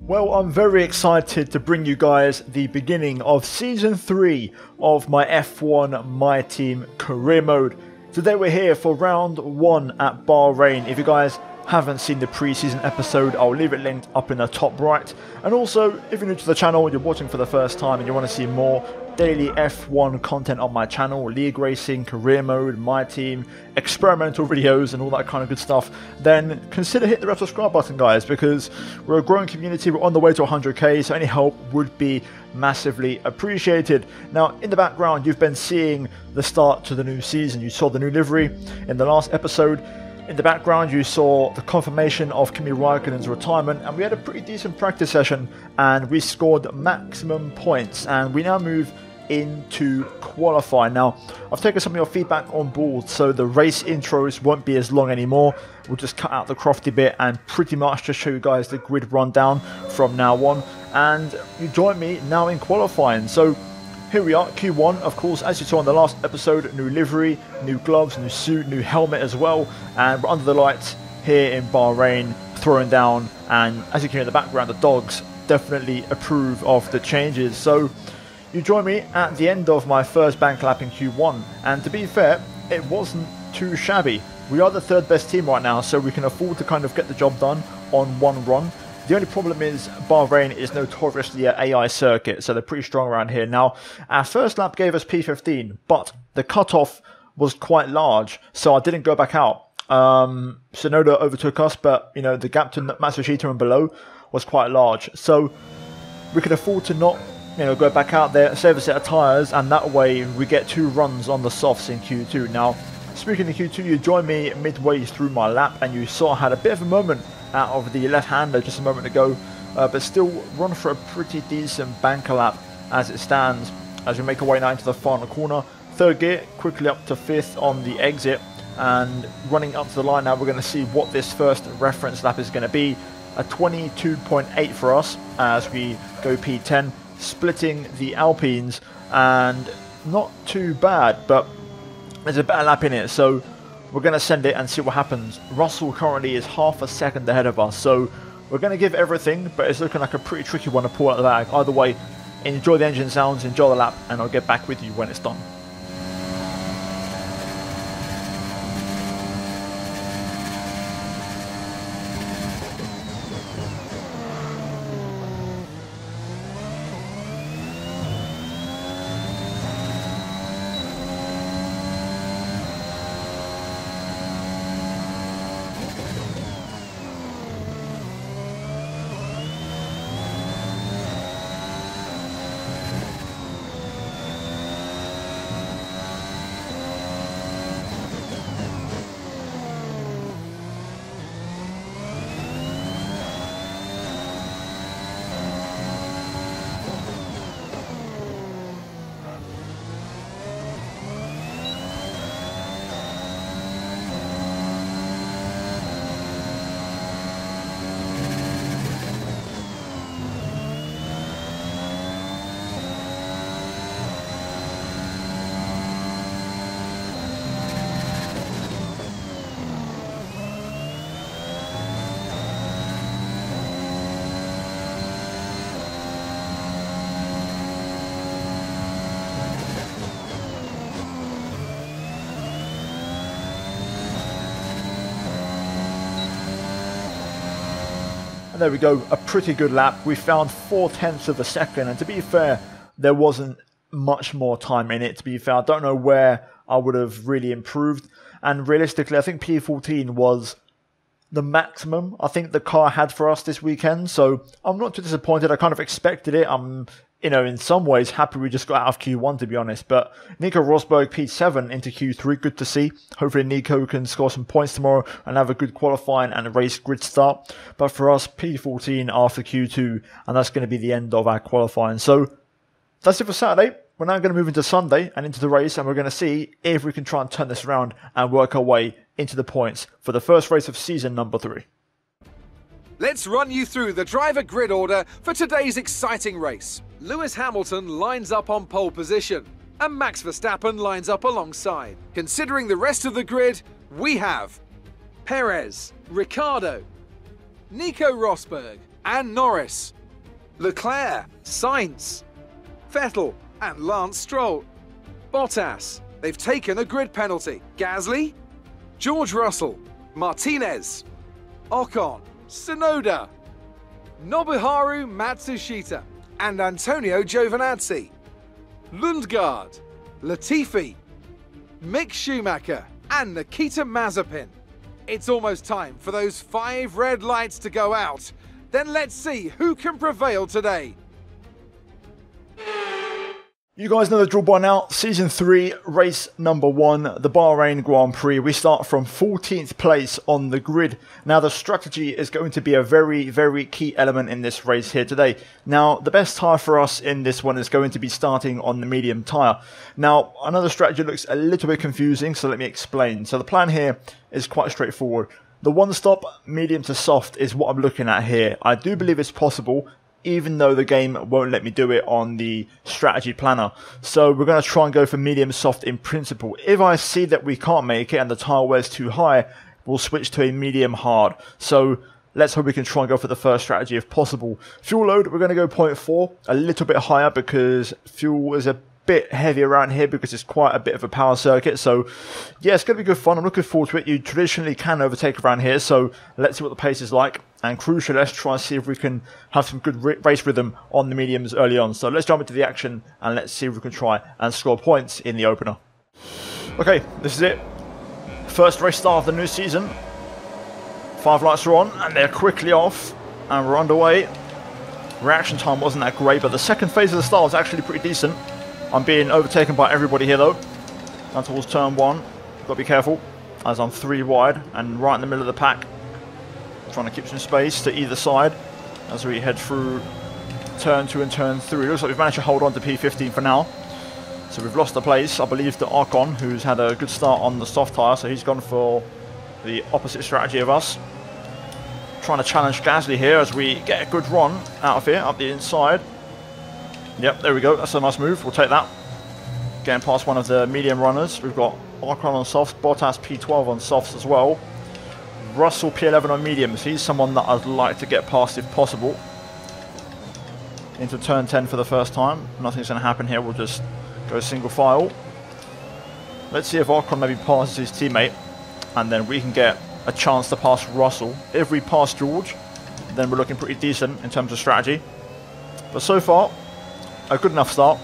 Well, I'm very excited to bring you guys the beginning of Season 3 of my F1 My Team career mode. Today we're here for round 1 at Bahrain. If you guys haven't seen the pre-season episode, I'll leave it linked up in the top right. And also, if you're new to the channel, you're watching for the first time and you want to see more daily F1 content on my channel, league racing, career mode, my team, experimental videos and all that kind of good stuff, then consider hitting the red subscribe button, guys, because we're a growing community. We're on the way to 100k, so any help would be massively appreciated. Now, in the background, you've been seeing the start to the new season. You saw the new livery in the last episode. In the background, you saw the confirmation of Kimi Raikkonen's retirement, and we had a pretty decent practice session, and we scored maximum points, and we now move into qualifying. Now, I've taken some of your feedback on board, so the race intros won't be as long anymore. We'll just cut out the crofty bit and pretty much just show you guys the grid rundown from now on, and you join me now in qualifying. So here we are, Q1, of course, as you saw in the last episode, new livery, new gloves, new suit, new helmet as well, and we're under the lights here in Bahrain, throwing down, and as you can hear in the background, the dogs definitely approve of the changes. So you join me at the end of my first bank lap in Q1, and to be fair, it wasn't too shabby. We are the third best team right now, so we can afford to kind of get the job done on one run. The only problem is Bahrain is notoriously an AI circuit, so they're pretty strong around here. Now, our first lap gave us P15, but the cutoff was quite large, so I didn't go back out. Sonoda overtook us, but you know, the gap to Matsushita and below was quite large, so we could afford to not, you know, go back out there, save a set of tyres, and that way we get 2 runs on the softs in Q2. Now, speaking of Q2, you joined me midway through my lap, and you saw I had a bit of a moment out of the left-hander just a moment ago, but still run for a pretty decent banker lap as it stands, as we make our way now into the final corner. Third gear, quickly up to 5th on the exit, and running up to the line now, we're going to see what this first reference lap is going to be. A 22.8 for us as we go P10, splitting the Alpines, and not too bad, but there's a better lap in it, so we're going to send it and see what happens. Russell currently is half a second ahead of us, so we're going to give everything, but it's looking like a pretty tricky one to pull out the bag. Either way, enjoy the engine sounds, enjoy the lap, and I'll get back with you when it's done. There we go, a pretty good lap. We found 0.4 of a second, and to be fair, there wasn't much more time in it. To be fair, I don't know where I would have really improved, and realistically, I think P14 was the maximum I think the car had for us this weekend, so I'm not too disappointed. I kind of expected it. I'm, you know, in some ways happy we just got out of Q1, to be honest. But Nico Rosberg P7 into Q3, good to see. Hopefully Nico can score some points tomorrow and have a good qualifying and a race grid start. But for us, P14 after Q2, and that's going to be the end of our qualifying. So that's it for Saturday. We're now going to move into Sunday and into the race, and we're going to see if we can try and turn this around and work our way into the points for the first race of season number 3. Let's run you through the driver grid order for today's exciting race. Lewis Hamilton lines up on pole position, and Max Verstappen lines up alongside. Considering the rest of the grid, we have Perez, Ricciardo, Nico Rosberg, and Norris. Leclerc, Sainz, Vettel and Lance Stroll. Bottas, they've taken a grid penalty. Gasly, George Russell, Martinez, Ocon, Tsunoda, Nobuharu Matsushita and Antonio Giovinazzi. Lundgaard, Latifi, Mick Schumacher and Nikita Mazepin. It's almost time for those 5 red lights to go out. Then let's see who can prevail today. You guys know the drill by now. Season 3, race number 1, the Bahrain Grand Prix. We start from 14th place on the grid. Now the strategy is going to be a very, very key element in this race here today. Now the best tyre for us in this one is going to be starting on the medium tyre. Now I know the strategy looks a little bit confusing, so let me explain. So the plan here is quite straightforward. The one stop, medium to soft, is what I'm looking at here. I do believe it's possible, even though the game won't let me do it on the strategy planner. So we're going to try and go for medium soft in principle. If I see that we can't make it and the tyre wear's too high, we'll switch to a medium hard. So let's hope we can try and go for the first strategy if possible. Fuel load, we're going to go 0.4, a little bit higher because fuel is a bit heavy around here because it's quite a bit of a power circuit. So yeah, it's going to be good fun. I'm looking forward to it. You traditionally can overtake around here, so let's see what the pace is like. And crucially, let's try and see if we can have some good race rhythm on the mediums early on. So let's jump into the action and let's see if we can try and score points in the opener. Okay, this is it. First race start of the new season. 5 lights are on and they're quickly off and we're underway. Reaction time wasn't that great, but the second phase of the start was actually pretty decent. I'm being overtaken by everybody here though. Down towards turn 1. Got to be careful as I'm 3 wide and right in the middle of the pack. Trying to keep some space to either side as we head through turn 2 and turn 3. Looks like we've managed to hold on to P15 for now. So we've lost the place, I believe, to Ocon, who's had a good start on the soft tyre. So he's gone for the opposite strategy of us. Trying to challenge Gasly here as we get a good run out of here, up the inside. Yep, there we go. That's a nice move. We'll take that. Getting past one of the medium runners. We've got Ocon on softs, Bottas P12 on softs as well. Russell P11 on mediums. He's someone that I'd like to get past if possible. Into turn 10 for the first time. Nothing's going to happen here. We'll just go single file. Let's see if Ocon maybe passes his teammate. And then we can get a chance to pass Russell. If we pass George, then we're looking pretty decent in terms of strategy. But so far, a good enough start.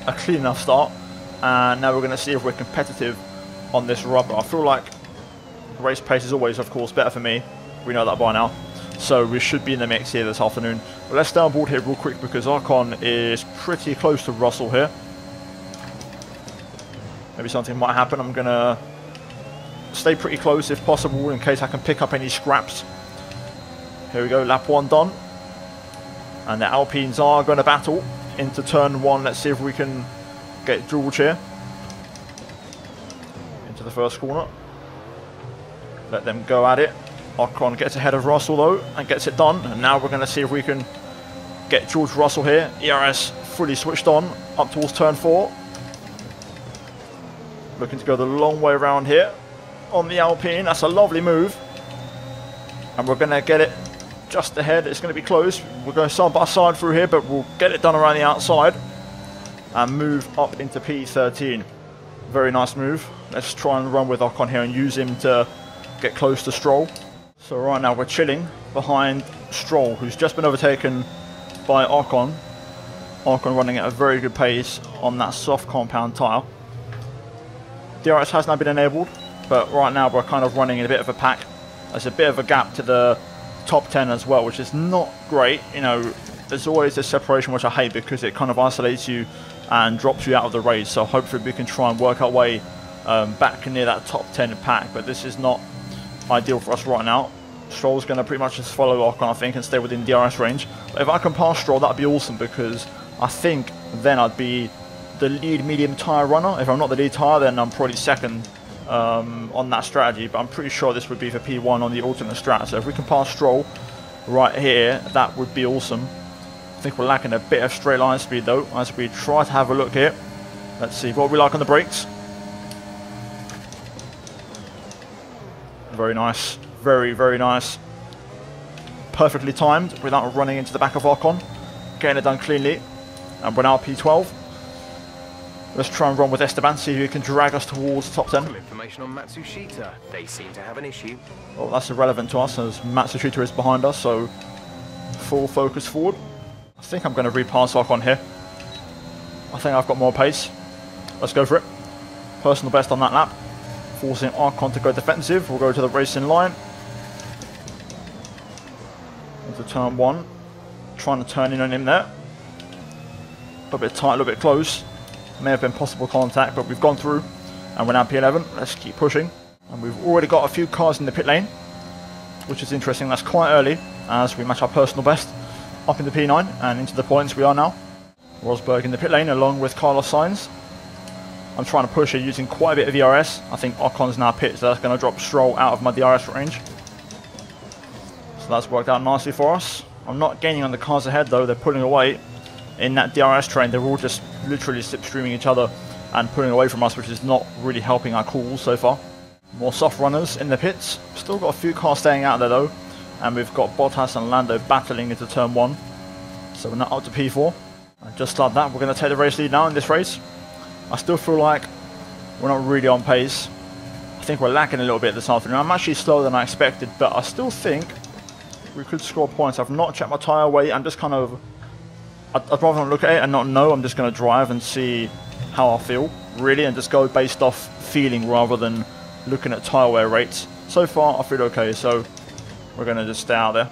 A clean enough start. And now we're going to see if we're competitive on this rubber. I feel like race pace is always, of course, better for me. We know that by now. So we should be in the mix here this afternoon. But let's stay on board here real quick because Ocon is pretty close to Russell here. Maybe something might happen. I'm going to stay pretty close if possible in case I can pick up any scraps. Here we go, lap 1 done. And the Alpines are going to battle into turn 1. Let's see if we can get George here. Into the first corner. Let them go at it. Ocon gets ahead of Russell though and gets it done. And now we're going to see if we can get George Russell here. ERS fully switched on up towards turn 4. Looking to go the long way around here on the Alpine. That's a lovely move. And we're going to get it just ahead. It's going to be close. We're going side by side through here, but we'll get it done around the outside and move up into P13. Very nice move. Let's try and run with Ocon here and use him to get close to Stroll. So right now we're chilling behind Stroll, who's just been overtaken by Ocon. Ocon running at a very good pace on that soft compound tyre. DRS has now been enabled, but right now we're kind of running in a bit of a pack. There's a bit of a gap to the top 10 as well, which is not great. You know, there's always this separation which I hate because it kind of isolates you and drops you out of the race. So hopefully we can try and work our way back near that top 10 pack, but this is not ideal for us right now. Stroll's going to pretty much just follow Ocon, I think, and stay within DRS range. But if I can pass Stroll, that'd be awesome because I think then I'd be the lead medium tyre runner. If I'm not the lead tyre, then I'm probably second on that strategy, but I'm pretty sure this would be for P1 on the alternate strat. So if we can pass Stroll right here, that would be awesome. I think we're lacking a bit of straight line speed though, as we try to have a look here. Let's see what we like on the brakes. Very nice. Very, very nice. Perfectly timed without running into the back of Ocon. getting it done cleanly. And we're now P12. Let's try and run with Esteban, see who can drag us towards the top 10. Some information on Matsushita. They seem to have an issue. Well, that's irrelevant to us as Matsushita is behind us, so full focus forward. I think I'm going to repass Ocon here. I think I've got more pace. Let's go for it. Personal best on that lap. Forcing Ocon to go defensive. We'll go to the racing line. Into turn 1. Trying to turn in on him there. A little bit tight, a little bit close. May have been possible contact, but we've gone through. And we're now P11. Let's keep pushing. And we've already got a few cars in the pit lane, which is interesting. That's quite early as we match our personal best up into P9 and into the points we are now. Rosberg in the pit lane along with Carlos Sainz. I'm trying to push it using quite a bit of DRS. I think Ocon's now pit, so that's going to drop Stroll out of my DRS range. So that's worked out nicely for us. I'm not gaining on the cars ahead though, they're pulling away. In that DRS train, they're all just literally slipstreaming each other and pulling away from us, which is not really helping our calls so far. More soft runners in the pits. Still got a few cars staying out there though. And we've got Bottas and Lando battling into turn 1. So we're now up to P4. And just like that, we're going to take the race lead now in this race. I still feel like we're not really on pace. I think we're lacking a little bit this afternoon. I'm actually slower than I expected, but I still think we could score points. I've not checked my tyre weight. I'm just kind of... I'd rather not look at it and not know. I'm just going to drive and see how I feel, really, and just go based off feeling rather than looking at tyre wear rates. So far, I feel okay, so we're going to just stay out there.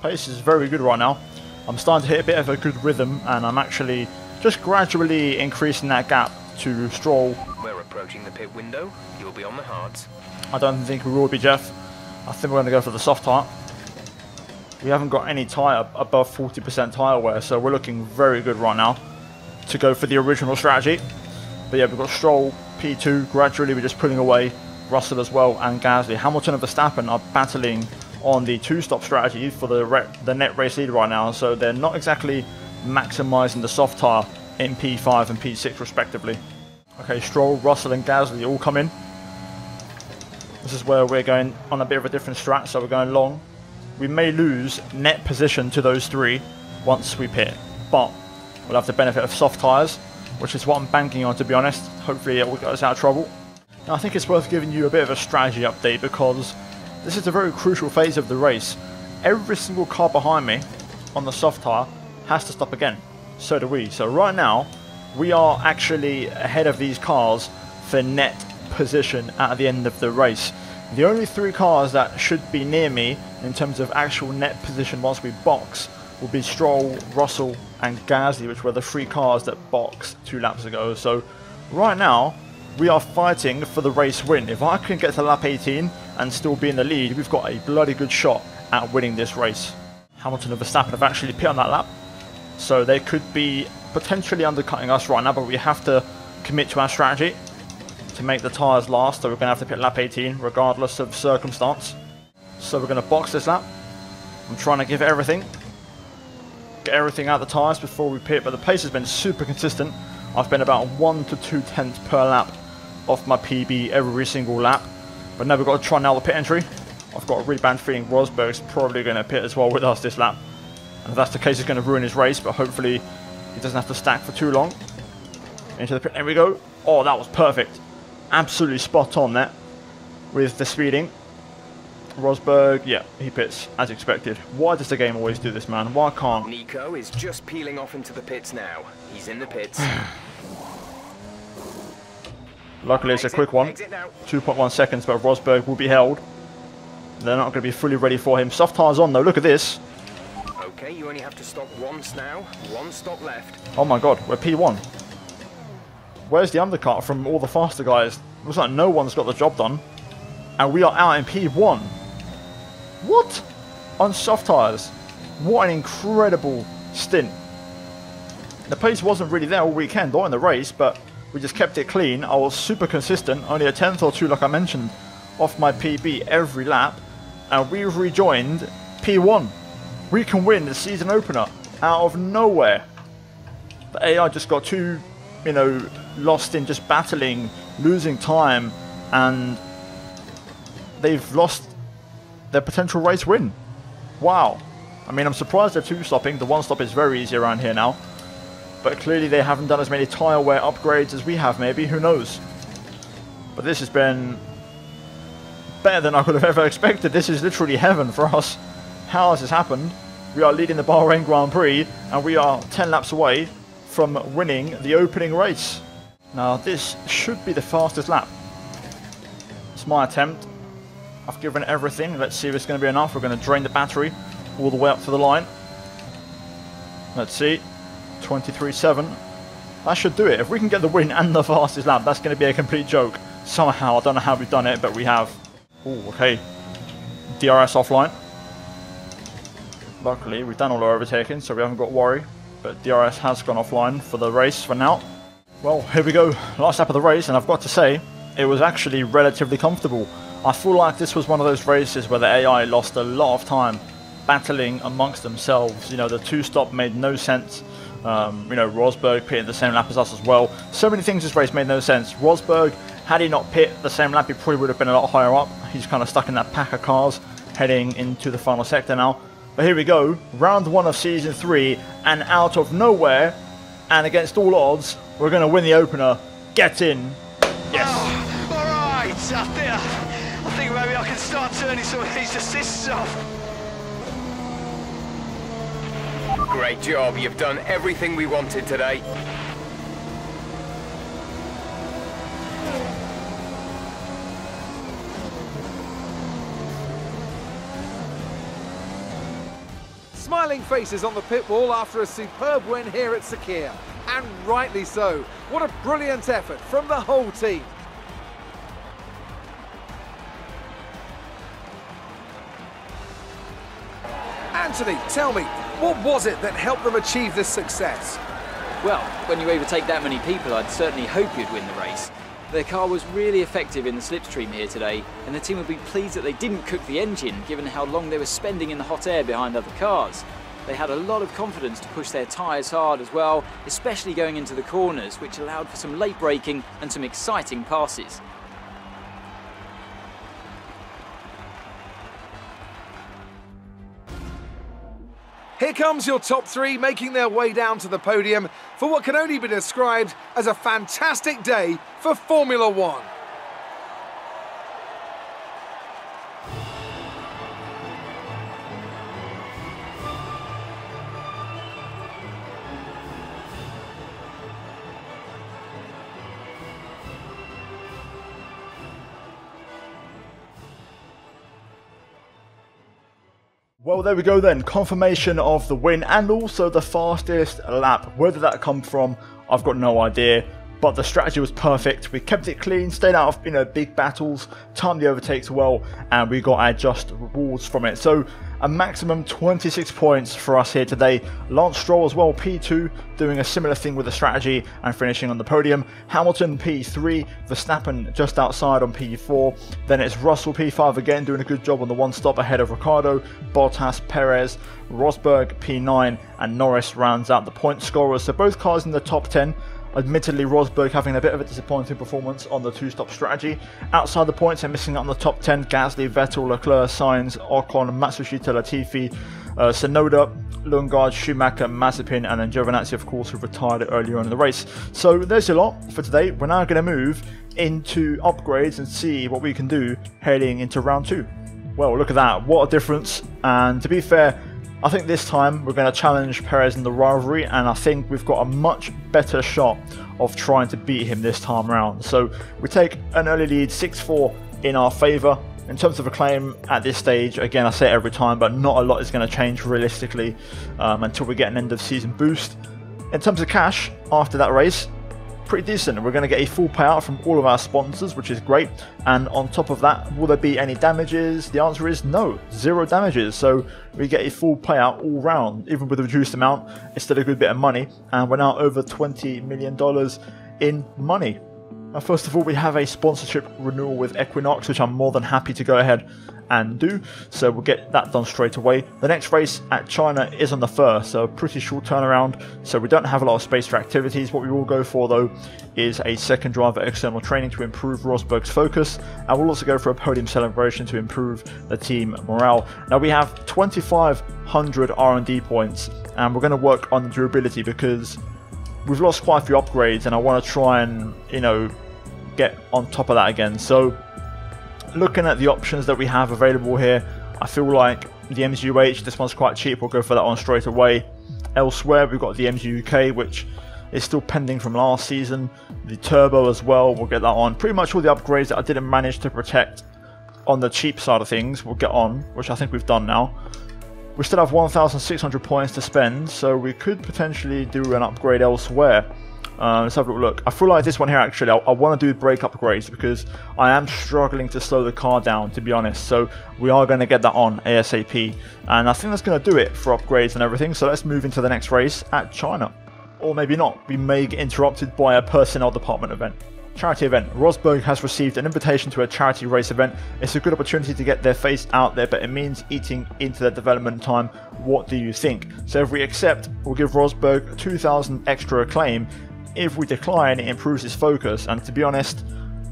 Pace is very good right now. I'm starting to hit a bit of a good rhythm, and I'm actually just gradually increasing that gap to Stroll. We're approaching the pit window. You'll be on the hards. I don't think we will be, Jeff. I think we're going to go for the soft tyre. We haven't got any tyre above 40% tyre wear, so we're looking very good right now to go for the original strategy. But yeah, we've got Stroll, P2, gradually we're just pulling away Russell as well, and Gasly. Hamilton and Verstappen are battling on the 2-stop strategy for the net race lead right now, so they're not exactly maximising the soft tyre in P5 and P6 respectively. Okay, Stroll, Russell and Gasly all come in. This is where we're going on a bit of a different strat, so we're going long. We may lose net position to those three once we pit, but we'll have the benefit of soft tyres, which is what I'm banking on, to be honest. Hopefully it will get us out of trouble. Now, I think it's worth giving you a bit of a strategy update because this is a very crucial phase of the race. Every single car behind me on the soft tyre has to stop again. So do we. So right now, we are actually ahead of these cars for net position at the end of the race. The only 3 cars that should be near me in terms of actual net position once we box will be Stroll, Russell and Gasly, which were the 3 cars that boxed 2 laps ago. So right now, we are fighting for the race win. If I can get to lap 18 and still be in the lead, we've got a bloody good shot at winning this race. Hamilton and Verstappen have actually pit on that lap, so they could be potentially undercutting us right now, but we have to commit to our strategy to make the tyres last, so we're going to have to pit lap 18 regardless of circumstance. So we're going to box this lap. I'm trying to give it everything, get everything out of the tyres before we pit, but the pace has been super consistent. I've been about 1 to 2 tenths per lap off my PB every single lap. But now we've got to try now the pit entry. I've got a really bad feeling Rosberg's probably going to pit as well with us this lap. And if that's the case, it's going to ruin his race, but hopefully he doesn't have to stack for too long. Into the pit, there we go. Oh, that was perfect. Absolutely spot on there with the speeding. Rosberg, yeah, he pits as expected. Why does the game always do this, man? Why can't... Nico is just peeling off into the pits now. He's in the pits. Luckily it's a quick one. 2.1 seconds, but Rosberg will be held. They're not going to be fully ready for him. Soft tyres on though, look at this. Okay, you only have to stop once now. 1 stop left. Oh my god, we're P1. Where's the undercut from all the faster guys? Looks like no one's got the job done. And we are out in P1. What? On soft tyres. What an incredible stint. The pace wasn't really there all weekend or in the race, but we just kept it clean. I was super consistent, only a tenth or two, like I mentioned, off my PB every lap. And we've rejoined P1. We can win the season opener out of nowhere. The AI just got too, you know, lost in just battling, losing time, and they've lost their potential race win. Wow. I mean, I'm surprised they're two-stopping. The one-stop is very easy around here now. But clearly they haven't done as many tyre wear upgrades as we have, maybe. Who knows? But this has been better than I could have ever expected. This is literally heaven for us. How has this happened? We are leading the Bahrain Grand Prix, and we are 10 laps away from winning the opening race. Now, this should be the fastest lap. It's my attempt. I've given everything. Let's see if it's going to be enough. We're going to drain the battery all the way up to the line. Let's see. 23.7. That should do it. If we can get the win and the fastest lap, that's going to be a complete joke. Somehow, I don't know how we've done it, but we have. Oh, okay. DRS offline. Luckily, we've done all our overtaking, so we haven't got to worry. But DRS has gone offline for the race for now. Well, here we go. Last lap of the race, and I've got to say, it was actually relatively comfortable. I feel like this was one of those races where the AI lost a lot of time battling amongst themselves. You know, the two-stop made no sense. You know, Rosberg pitted the same lap as us as well. So many things this race made no sense. Rosberg, had he not pit the same lap, he probably would have been a lot higher up. He's kind of stuck in that pack of cars heading into the final sector now. But here we go, round 1 of Season 3, and out of nowhere, and against all odds, we're going to win the opener. Get in. Yes. Oh, all right, I think maybe I can start turning some of these assists off. Great job. You've done everything we wanted today. Smiling faces on the pit wall after a superb win here at Sakhir. And rightly so. What a brilliant effort from the whole team. Anthony, tell me, what was it that helped them achieve this success? Well, when you overtake that many people, I'd certainly hope you'd win the race. Their car was really effective in the slipstream here today, and the team would be pleased that they didn't cook the engine, given how long they were spending in the hot air behind other cars. They had a lot of confidence to push their tyres hard as well, especially going into the corners, which allowed for some late braking and some exciting passes. Here comes your top 3 making their way down to the podium for what can only be described as a fantastic day for Formula One. Well, there we go then. Confirmation of the win and also the fastest lap. Where did that come from? I've got no idea. But the strategy was perfect. We kept it clean, stayed out of, you know, big battles, timed the overtakes well, and we got our just rewards from it. So a maximum 26 points for us here today. Lance Stroll as well, P2, doing a similar thing with the strategy and finishing on the podium. Hamilton P3, Verstappen just outside on P4. Then it's Russell P5 again, doing a good job on the one stop ahead of Ricciardo, Bottas, Perez, Rosberg P9, and Norris rounds out the point scorers. So both cars in the top 10. Admittedly, Rosberg having a bit of a disappointing performance on the two-stop strategy. Outside the points and missing out on the top 10, Gasly, Vettel, Leclerc, Sainz, Ocon, Matsushita, Latifi, Tsunoda, Lundgaard, Schumacher, Mazepin, and then Giovinazzi, of course, who retired earlier on in the race. So there's a lot for today. We're now going to move into upgrades and see what we can do heading into round 2. Well, look at that. What a difference. And to be fair, I think this time we're going to challenge Perez in the rivalry, and I think we've got a much better shot of trying to beat him this time around. So we take an early lead, 6-4 in our favour. In terms of a claim at this stage, again, I say it every time, but not a lot is going to change realistically until we get an end of season boost. In terms of cash, after that race, pretty decent. We're going to get a full payout from all of our sponsors, which is great. And on top of that, will there be any damages? The answer is no, 0 damages. So we get a full payout all round. Even with a reduced amount, it's still a good bit of money. And we're now over $20 million in money. First of all, we have a sponsorship renewal with Equinox, which I'm more than happy to go ahead and do, so we'll get that done straight away. The next race at China is on the 1st, so a pretty short turnaround, so we don't have a lot of space for activities. What we will go for though is a second driver external training to improve Rosberg's focus, and we'll also go for a podium celebration to improve the team morale. Now we have 2,500 R&D points, and we're going to work on the durability because we've lost quite a few upgrades and I want to try and, you know, get on top of that again. So looking at the options that we have available here, I feel like the MGUH, this one's quite cheap, we'll go for that one straight away. Elsewhere we've got the MGUK, which is still pending from last season. The Turbo as well, we'll get that on. Pretty much all the upgrades that I didn't manage to protect on the cheap side of things we'll get on, which I think we've done now. We still have 1,600 points to spend, so we could potentially do an upgrade elsewhere. Let's have a look. I feel like this one here actually, I want to do brake upgrades because I am struggling to slow the car down, to be honest. So we are going to get that on ASAP, and I think that's going to do it for upgrades and everything. So let's move into the next race at China. Or maybe not. We may get interrupted by a personnel department event. Charity event. Rosberg has received an invitation to a charity race event. It's a good opportunity to get their face out there, but it means eating into their development time. What do you think? So if we accept, we'll give Rosberg 2,000 extra acclaim. If we decline, it improves his focus, and to be honest,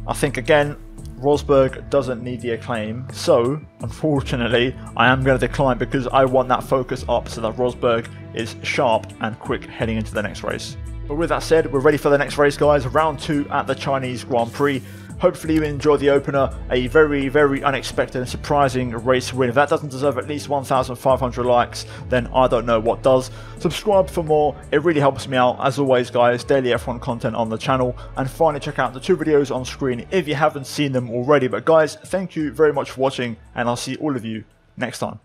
I think again, Rosberg doesn't need the acclaim, so unfortunately I am going to decline because I want that focus up so that Rosberg is sharp and quick heading into the next race. But with that said, we're ready for the next race, guys. Round 2 at the Chinese Grand Prix. Hopefully you enjoy the opener, a very, very unexpected and surprising race win. If that doesn't deserve at least 1,500 likes, then I don't know what does. Subscribe for more, it really helps me out. As always guys, daily F1 content on the channel, and finally check out the 2 videos on screen if you haven't seen them already. But guys, thank you very much for watching, and I'll see all of you next time.